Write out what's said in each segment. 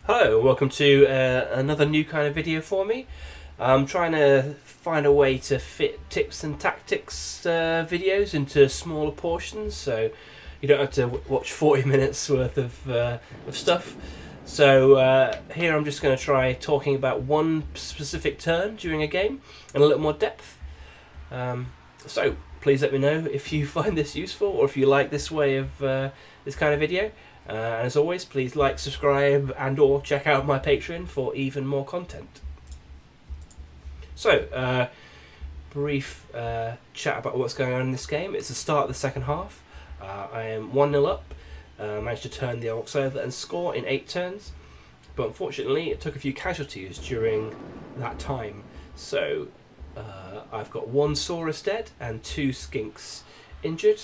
Hello, welcome to another new kind of video for me. I'm trying to find a way to fit tips and tactics videos into smaller portions, so you don't have to watch 40 minutes worth of stuff. So here I'm just going to try talking about one specific turn during a game in a little more depth. So please let me know if you find this useful or if you like this way of this kind of video. And as always, please like, subscribe, and or check out my Patreon for even more content. So, brief chat about what's going on in this game. It's the start of the second half. I am 1-0 up. Managed to turn the Orcs over and score in 8 turns. But unfortunately, it took a few casualties during that time. So, I've got 1 Saurus dead and 2 Skinks injured.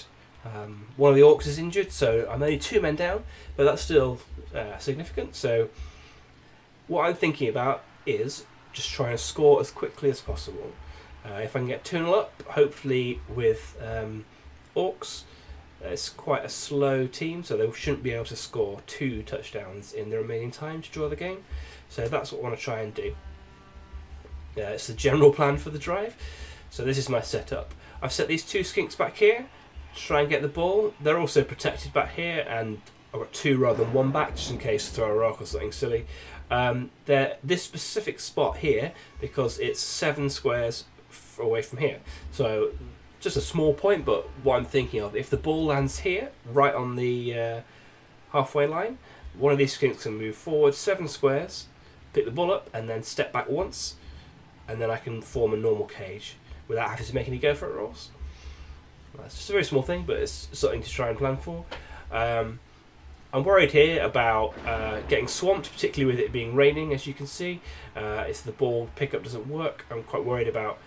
One of the Orcs is injured, so I'm only 2 men down, but that's still significant. So what I'm thinking about is just trying to score as quickly as possible. If I can get 2-0 up, hopefully with Orcs, it's quite a slow team, so they shouldn't be able to score 2 touchdowns in the remaining time to draw the game. So that's what I want to try and do. It's the general plan for the drive. So this is my setup. I've set these 2 Skinks back here. Try and get the ball. They're also protected back here, and I've got 2 rather than 1 back just in case I throw a rock or something silly. This specific spot here, because it's 7 squares away from here, so just a small point, but what I'm thinking of, if the ball lands here right on the halfway line, one of these Skinks can move forward 7 squares, pick the ball up and then step back once, and then I can form a normal cage without having to make any go for it rolls. It's just a very small thing, but it's something to try and plan for. I'm worried here about getting swamped, particularly with it being raining, as you can see. If the ball pickup doesn't work, I'm quite worried about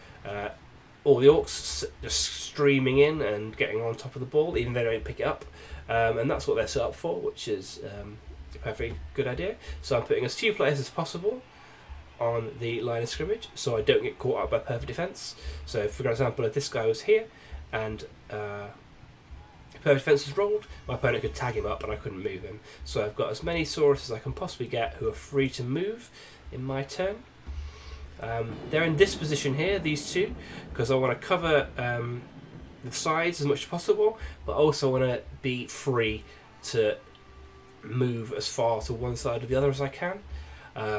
all the Orcs just streaming in and getting on top of the ball, even though they don't pick it up. And that's what they're set up for, which is a perfectly good idea. So I'm putting as few players as possible on the line of scrimmage, so I don't get caught up by perfect defence. So, for example, if this guy was here, and perfect defence was rolled, my opponent could tag him up and I couldn't move him. So I've got as many Saurus as I can possibly get who are free to move in my turn. They're in this position here, these 2, because I want to cover the sides as much as possible, but also want to be free to move as far to one side or the other as I can.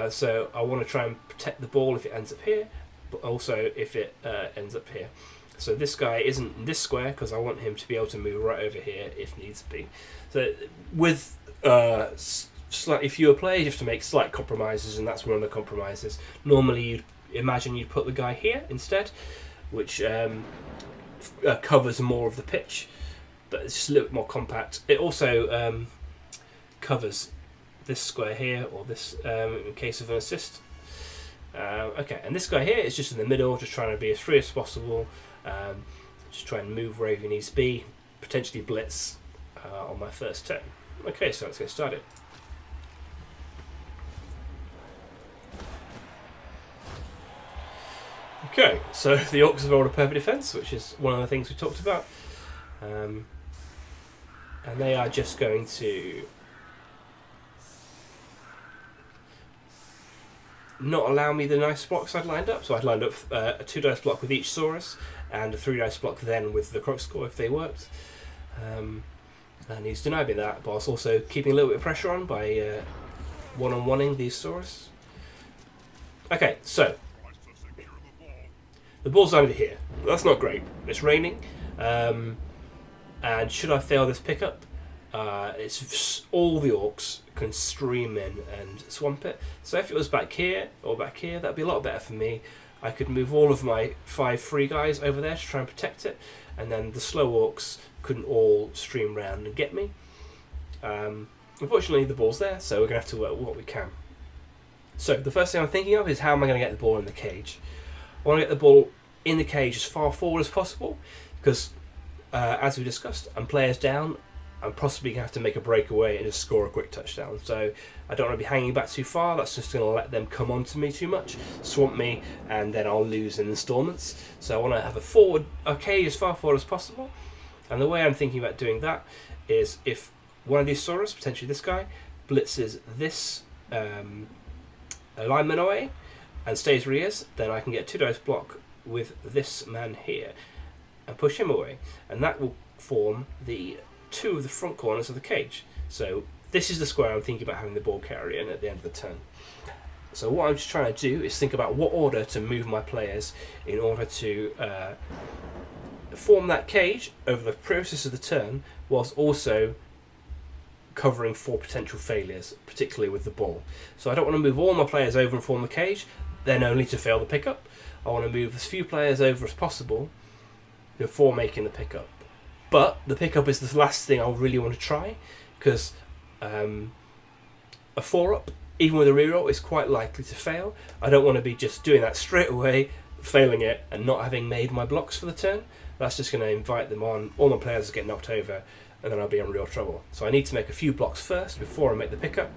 So I want to try and protect the ball if it ends up here, but also if it ends up here. So this guy isn't in this square because I want him to be able to move right over here if needs be. So with slightly fewer players, you have to make slight compromises, and that's one of the compromises. Normally you'd imagine you'd put the guy here instead, which covers more of the pitch, but it's just a little bit more compact. It also covers this square here, or this in case of an assist. Okay, and this guy here is just in the middle, just trying to be as free as possible. Just try and move wherever he needs to be, potentially blitz on my first turn. Okay, so let's get started. Okay, so the Orcs have rolled a perfect defence, which is one of the things we talked about. And they are just going to not allow me the nice blocks I'd lined up. So I'd lined up a 2 dice block with each Saurus and a 3 dice block then with the Kroxigor if they worked. And he's denied me that, but I was also keeping a little bit of pressure on by one-on-oneing these Saurus. Okay, so the ball's over here. That's not great. It's raining. And should I fail this pickup, it's all the Orcs can stream in and swamp it. So if it was back here or back here, that'd be a lot better for me. I could move all of my 5 free guys over there to try and protect it, and then the slow Orcs couldn't all stream round and get me. Unfortunately, the ball's there, so we're going to have to work what we can. So the first thing I'm thinking of is how am I going to get the ball in the cage? I want to get the ball in the cage as far forward as possible, because as we discussed, I'm players down. I'm possibly going to have to make a breakaway and just score a quick touchdown. So I don't want to be hanging back too far. That's just going to let them come onto me too much, swamp me, and then I'll lose in installments. So I want to have a forward, cage as far forward as possible. And the way I'm thinking about doing that is if one of these Saurus, potentially this guy, blitzes this a lineman away and stays where he is, then I can get 2 dice block with this man here and push him away, and that will form the 2 of the front corners of the cage. So this is the square I'm thinking about having the ball carrier in at the end of the turn. So what I'm just trying to do is think about what order to move my players in order to form that cage over the process of the turn, whilst also covering for potential failures, particularly with the ball. So I don't want to move all my players over and form the cage, then only to fail the pickup. I want to move as few players over as possible before making the pickup. But the pickup is the last thing I really want to try, because a 4-up, even with a reroll, is quite likely to fail. I don't want to be just doing that straight away, failing it, and not having made my blocks for the turn. That's just going to invite them on. All my players get knocked over, and then I'll be in real trouble. So I need to make a few blocks first before I make the pickup.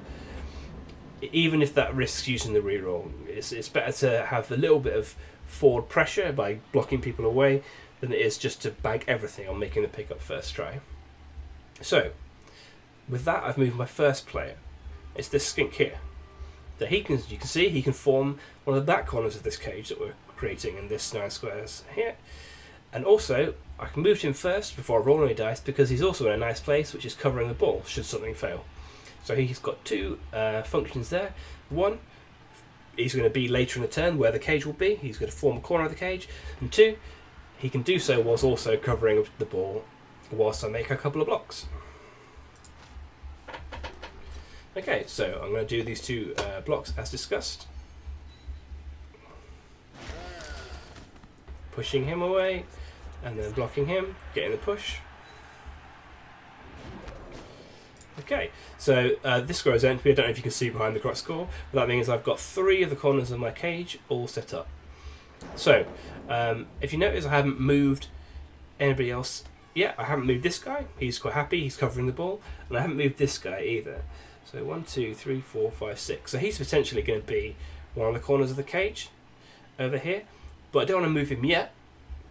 Even if that risks using the reroll, it's better to have a little bit of forward pressure by blocking people away than it is just to bank everything on making the pickup first try. So, with that, I've moved my first player. It's this skink here. That you can see, he can form one of the back corners of this cage that we're creating in this 9 squares here. And also, I can move him first before I roll any dice, because he's also in a nice place, which is covering the ball should something fail. So he's got 2 functions there. 1, he's going to be later in the turn where the cage will be. He's going to form a corner of the cage. And 2, he can do so whilst also covering the ball whilst I make a couple of blocks. Okay, so I'm going to do these 2 blocks as discussed. Pushing him away, and then blocking him, getting the push. Okay, so this square is empty. I don't know if you can see behind the correct score, but that means I've got 3 of the corners of my cage all set up. So, if you notice, I haven't moved anybody else yet. I haven't moved this guy. He's quite happy. He's covering the ball. And I haven't moved this guy either. So 1, 2, 3, 4, 5, 6. So he's potentially going to be one of the corners of the cage over here. But I don't want to move him yet,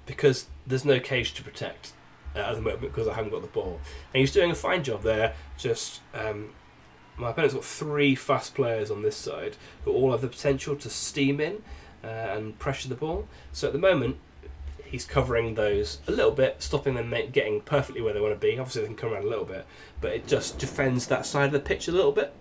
because there's no cage to protect at the moment, because I haven't got the ball. And he's doing a fine job there. Just my opponent's got 3 fast players on this side who all have the potential to steam in and pressure the ball. So at the moment, he's covering those a little bit, stopping them getting perfectly where they want to be. Obviously, they can come around a little bit, but it just defends that side of the pitch a little bit.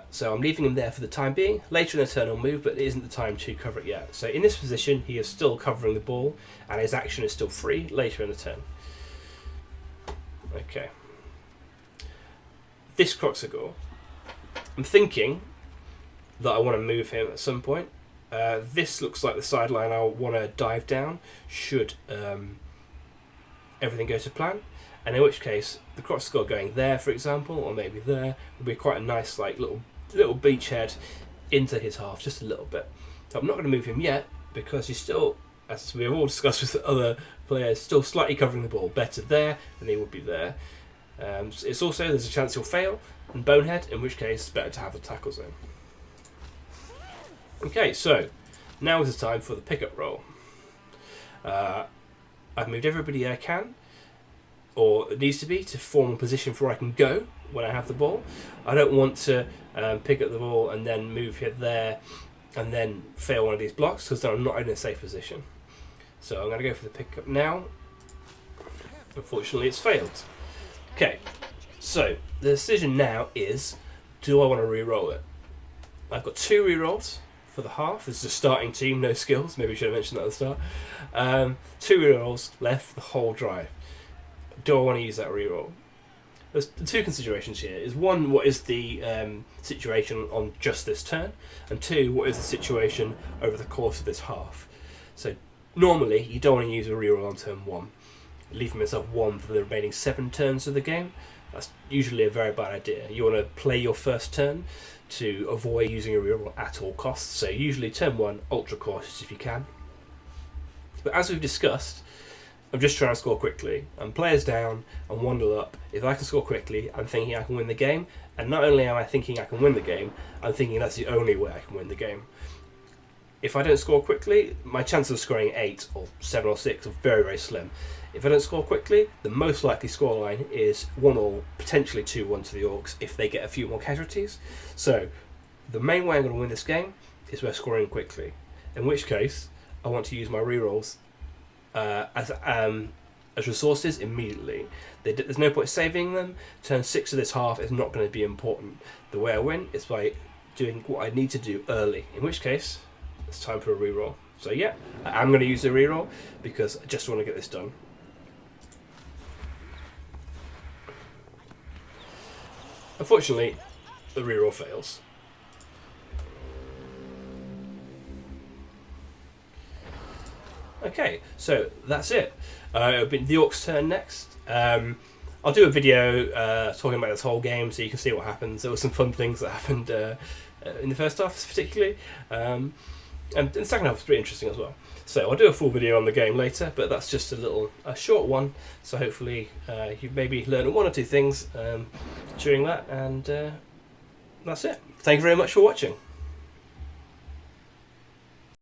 So I'm leaving him there for the time being. Later in the turn I'll move, but it isn't the time to cover it yet. So in this position, he is still covering the ball, and his action is still free later in the turn. Okay. This Kroxigor, I'm thinking that I want to move him at some point. This looks like the sideline I want to dive down should everything go to plan. And in which case, the Kroxigor going there, for example, or maybe there, would be quite a nice, like, little beachhead into his half, just a little bit. So I'm not going to move him yet, because he's still, as we have all discussed with other players, still slightly covering the ball. Better there than he would be there. It's also, there's a chance he'll fail and bonehead, in which case, better to have a tackle zone. Okay, so now is the time for the pickup roll. I've moved everybody I can, or it needs to be, to form a position where I can go when I have the ball. I don't want to pick up the ball and then move here, there, and then fail one of these blocks, because then I'm not in a safe position. So I'm going to go for the pickup now. Unfortunately, it's failed. Okay, so the decision now is, do I want to re-roll it? I've got 2 re-rolls for the half. This is a starting team, no skills. Maybe I should have mentioned that at the start. 2 re-rolls left for the whole drive. Do I want to use that re-roll? There's 2 considerations here. Is 1, what is the situation on just this turn? And 2, what is the situation over the course of this half? So normally, you don't want to use a re-roll on turn 1. Leaving myself 1 for the remaining 7 turns of the game. That's usually a very bad idea. You want to play your first turn to avoid using a re-roll at all costs. So usually turn 1, ultra cautious if you can. But as we've discussed, I'm just trying to score quickly. I'm players down, I'm 1-0 up. If I can score quickly, I'm thinking I can win the game. And not only am I thinking I can win the game, I'm thinking that's the only way I can win the game. if I don't score quickly, my chances of scoring 8 or 7 or 6 are very, very slim. If I don't score quickly, the most likely scoreline is 1-1, potentially 2-1 to the Orcs if they get a few more casualties. So the main way I'm going to win this game is by scoring quickly, in which case I want to use my rerolls as resources immediately. There's no point saving them. Turn 6 of this half is not going to be important. The way I win is by doing what I need to do early, in which case it's time for a reroll. So yeah, I'm going to use a reroll because I just want to get this done. Unfortunately, the reroll fails. Okay, so that's it. It'll be the Orcs' turn next. I'll do a video talking about this whole game so you can see what happens. There were some fun things that happened in the first half particularly. And the second half was pretty interesting as well. So I'll do a full video on the game later, but that's just a short one. So hopefully you've maybe learned 1 or 2 things during that, and that's it. Thank you very much for watching.